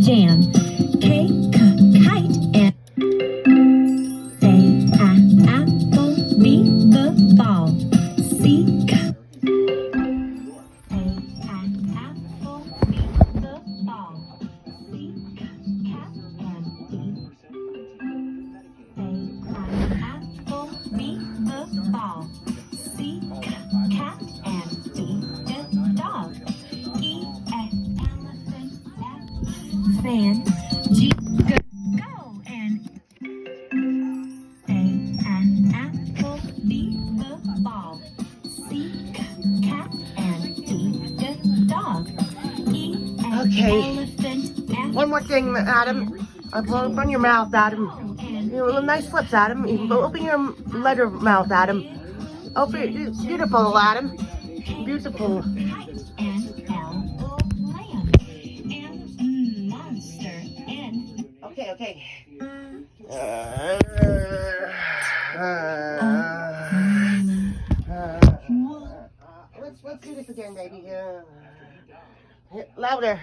jam. K, kite, and A, apple, B, the ball. C, A, apple, B, the ball. C, cat, and D. A, apple, B, the ball. C, cat, and D, the dog. E, elephant, F, fan. G, go, and A, apple, B, the ball. C, cat, and D, the dog. E, Okay. elephant, F, One more thing, Adam. Open your mouth, Adam. You know, nice lips, Adam. Open your letter mouth, Adam. Open. Beautiful, Adam. Beautiful. and L, lamb. M, monster. N, Okay. Let's do this again, baby. Louder.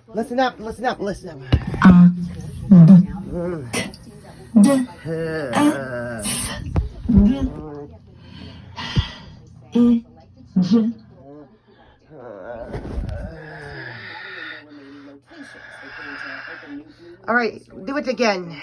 Listen up. All right, do it again.